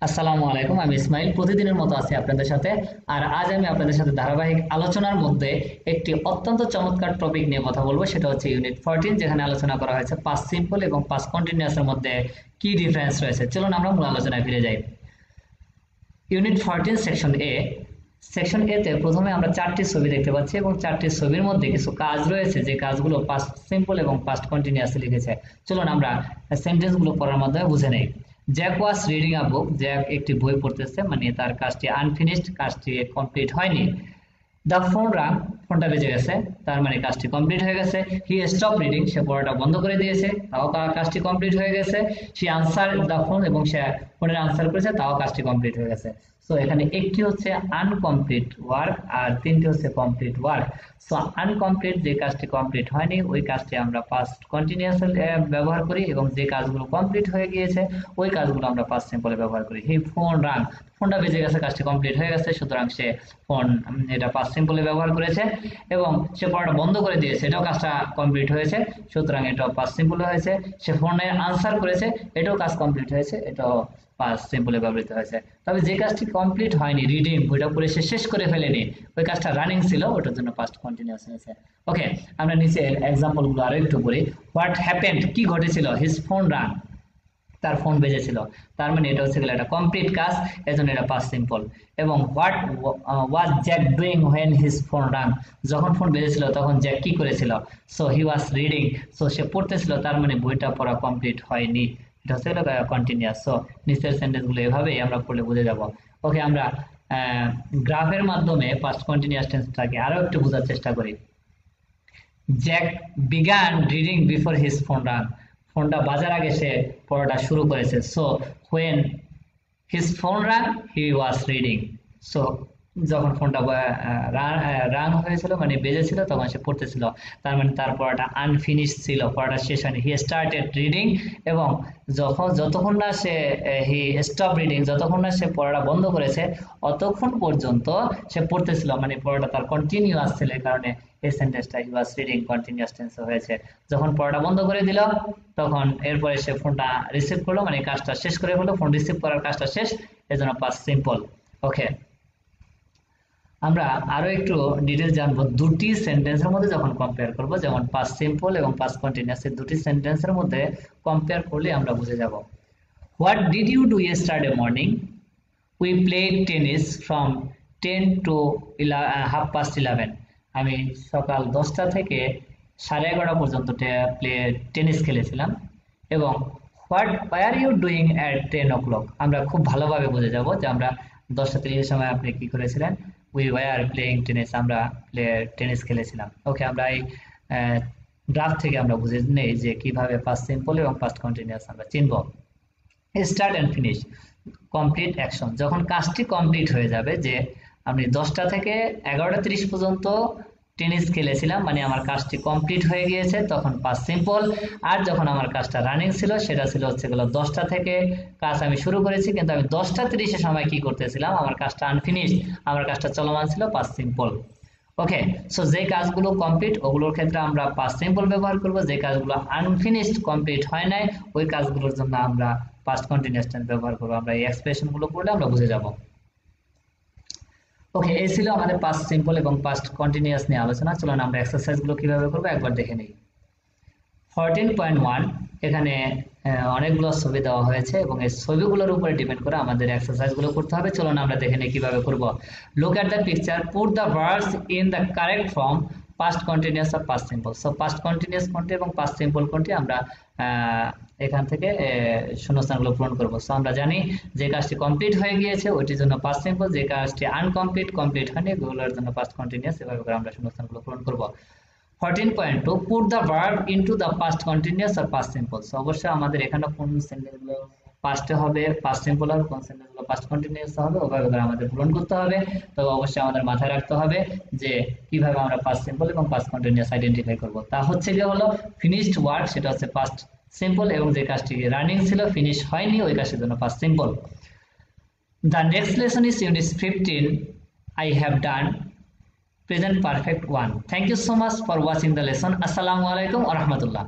আসসালামু আলাইকুম, আমি ইসমাইল প্রতিদিনের মতো আছি আপনাদের সাথে। আর আজ আমি আপনাদের সাথে ধারাবাহিক আলোচনার মধ্যে একটি অত্যন্ত চমৎকার টপিক নিয়ে কথা বলবো, সেটা হচ্ছে ইউনিট 14, যেখানে আলোচনা করা হয়েছে পাস্ট সিম্পল এবং পাস্ট কন্টিনিউয়াস এর মধ্যে কি ডিফারেন্স রয়েছে। চলুন আমরা মূল আলোচনায় ফিরে যাই। ইউনিট 14 সেকশন এ। সেকশন এ তে প্রথমে আমরা চারটি ছবি দেখতে পাচ্ছি এবং চারটি ছবির মধ্যে কিছু কাজ রয়েছে, যে কাজগুলো পাস্ট সিম্পল এবং পাস্ট কন্টিনিউয়াস লিখেছে। চলুন আমরা সেন্টেন্সগুলো পড়ার মাধ্যমে বুঝে নেই। Jack was reading a book, Jack একটি বই পড়তেছে, মানে তার কাজটি আনফিনিশড, কাজটি কমপ্লিট হয়নি। দ্য ফোন রাং, ফোনটা বেজে গেছে, তার মানে কাজটি কমপ্লিট হয়ে গেছে। হি স্টপ রিডিং, সে পড়াটা বন্ধ করে দিয়েছে, তাও কাজটি কমপ্লিট হয়ে গেছে। সে আনসার দ্য ফোন, এবং সে ফোনের আনসার করেছে, তাও কাজটি কমপ্লিট হয়ে গেছে। সো এখানে একটি হচ্ছে আনকমপ্লিট ওয়ার্ক আর তিনটি হচ্ছে কমপ্লিট ওয়ার্ক। সো আনকমপ্লিট, যে কাজটি কমপ্লিট হয়নি, ওই কাজটি আমরা পাস্ট কন্টিনিউয়াস ব্যবহার করি, এবং যে কাজগুলো কমপ্লিট হয়ে গিয়েছে ওই কাজগুলো আমরা পাস্ট সিম্পলে ব্যবহার করি। হি ফোন রাং, ফোনটা বেজে গেছে, কাজটি কমপ্লিট হয়ে গেছে, সুতরাং সে ফোন এটা পাস্ট সিম্পলে ব্যবহার করেছে। এবং সে পড়াটা বন্ধ করে দিয়েছে, এটাও কাজটা কমপ্লিট হয়েছে, সুতরাং এটাও পাস্ট সিম্পলে হয়েছে। সে ফোনের আনসার করেছে, এটাও কাজ কমপ্লিট হয়েছে, এটাও পাস্ট সিম্পলে ব্যবহৃত হয়েছে। তবে যে কাজটি কমপ্লিট হয়নি, রিডিং, বইটা পড়ে সে শেষ করে ফেলেনি, ওই কাজটা রানিং ছিল, ওটার জন্য পাস্ট কন্টিনিউয়াস হয়েছে। ওকে, আমরা নিচে এক্সাম্পল গুলো আরো একটু পড়ি। হোয়াট হ্যাপেন্ড, কি ঘটেছিল? হিজ ফোন রান, তার ফোন বেজেছিল, তার মানে এটা হচ্ছে একটা কমপ্লিট কাজ, এজন্য এটা পাস্ট সিম্পল। এবং what was Jack doing when his phone rang, যখন ফোন বেজেছিল তখন জ্যাক কি করেছিল? So he was reading, so সে পড়তেছিল, তার মানে বইটা পড়া কমপ্লিট হয়নি, এটা হচ্ছে কন্টিনিউয়াস। সো নিচের সেন্টেন্স গুলো এভাবেই আমরা পড়লে বুঝে যাব। ওকে, আমরা গ্রাফের মাধ্যমে পাস্ট কন্টিনিউয়াস টেন্সটাকে আরো একটু বোঝার চেষ্টা করি। Jack began reading before his phone run, ফোনটা বাজার আগে সে পড়াটা শুরু করেছে। So when his phone run he was reading, so যখন ফোনটা রান হয়েছিল, মানে বেজেছিল, তখন সে পড়তেছিল, তার মানে তার পড়াটা আনফিনিশ ছিল, পড়াটা শেষ হয়নি। হি স্টার্টেড রিডিং, এবং যতক্ষণ না সে হি স্টপ রিডিং, যতক্ষণ না সে পড়াটা বন্ধ করেছে অতক্ষণ পর্যন্ত সে পড়তেছিল, মানে পড়াটা তার কন্টিনিউয়াস ছিল, এই কারণে এই সেন্টেন্সটা হি ওয়াজ রিডিং কন্টিনিউয়াস টেন্সে হয়েছে। যখন পড়াটা বন্ধ করে দিল, তখন এরপরে সে ফোনটা রিসিভ করলো, মানে কাজটা শেষ করে ফেললো, ফোন রিসিভ করার কাজটা শেষ, এজন্য পাস্ট সিম্পল। ওকে, আমরা আরো একটু ডিটেইলস জানবো দুটি সেন্টেন্সের মধ্যে যখন কম্পেয়ার করব, যেমন পাস্ট সিম্পল এবং পাস্ট কন্টিনিউয়াস, এই দুটি সেন্টেন্সের মধ্যে কম্পেয়ার করলে আমরা বুঝে যাব। What did you do yesterday morning? We played tennis from 10 to 11:30। আমি সকাল 10টা থেকে 11:30 পর্যন্ত টেনিস খেলেছিলাম। এবং what were you doing at 10 o'clock, আমরা খুব ভালোভাবে বুঝে যাব যে আমরা 10:30 সময় আপনি কি করেছিলেন। উই ওয়ার প্লেইং টেনিস, আমরা টেনিস খেলেছিলাম। ওকে, আমরা এই গ্রাফ থেকে আমরা বুঝে নেই যে কিভাবে পাস্ট সিম্পল এবং পাস্ট কন্টিনিউয়াস আমরা চিনব। Start and finish, complete action, যখন কাজটি কমপ্লিট হয়ে যাবে, যে আমি 10টা থেকে 11:30 পর্যন্ত টেনিস খেলেছিলাম, মানে আমার কাজটি কমপ্লিট হয়ে গিয়েছে, তখন পাস্ট সিম্পল। আর যখন আমার কাজটা রানিং ছিল, সেটা ছিল হচ্ছে 10টা থেকে কাজ আমি শুরু করেছি, কিন্তু আমি 10:30 সময় কি করতেছিলাম, আমার কাজটা আনফিনিশ, আমার কাজটা চলমান ছিল, পাস্ট সিম্পল। ওকে, সো যে কাজগুলো কমপ্লিট, ওগুলোর ক্ষেত্রে আমরা পাস্ট সিম্পল ব্যবহার করব, যে কাজগুলো আনফিনিশড, কমপ্লিট হয় নাই, ওই কাজগুলোর জন্য আমরা পাস্ট কন্টিনিউয়াস টেন্স ব্যবহার করব। আমরা এই এক্সপ্রেশন গুলো পড়লে আমরা বুঝে যাব। ওকে, এই ছিল আমাদের পাস্ট সিম্পল এবং পাস্ট কন্টিনিউয়াস নিয়ে আলোচনা। চলুন আমরা এক্সারসাইজ গুলো কিভাবে করব একবার দেখে নেই। 14.1, এখানে অনেকগুলো ছবি দেওয়া হয়েছে এবং এই ছবিগুলোর উপরে ডিপেন্ড করে আমাদের এক্সারসাইজ গুলো করতে হবে। চলুন আমরা দেখে নিই কিভাবে করব। Look at the picture, put the verbs in the correct form, past continuous আর past simple. So past continuous কোনটি এবং পাস্ট সিম্পল কোনটি, আমরা এখান থেকে শূন্যস্থানগুলো পূরণ করব। সো আমরা জানি যে কাজটি কমপ্লিট হয়ে গিয়েছে ওইটির জন্য পাস্ট সিম্পল, যে কাজটি কমপ্লিট হয়নি ওগুলোর জন্য পাস্ট কন্টিনিউয়াস। এভাবে করে আমরা শূন্যস্থানগুলো পূরণ করব। 14.2, put the verb into the past continuous or past simple. So অবশ্যই আমাদের এখানে কোন সেন্টেন্সগুলো পাস্টে হবে, পাস্ট সিম্পল হবে, কোন সেন্টেন্সগুলো পাস্ট কন্টিনিউয়াস হবে, ওভাবে করে আমাদের পূরণ করতে হবে। তবে অবশ্যই আমাদের মাথায় রাখতে হবে যে কিভাবে আমরা পাস্ট সিম্পল এবং পাস্ট কন্টিনিউয়াস আইডেন্টিফাই করব। তা হচ্ছে কি হলো ফিনিশড ওয়ার্ক, সেটা হচ্ছে পাস্ট সিম্পল, এবং যে কাজটি রানিং ছিল, ফিনিশ হয়নি, ওই কাজের জন্য past simple. The next lesson is unit 15. I have done present perfect 1. Thank you so much for watching the lesson. Assalamu alaikum wa rahmatullah.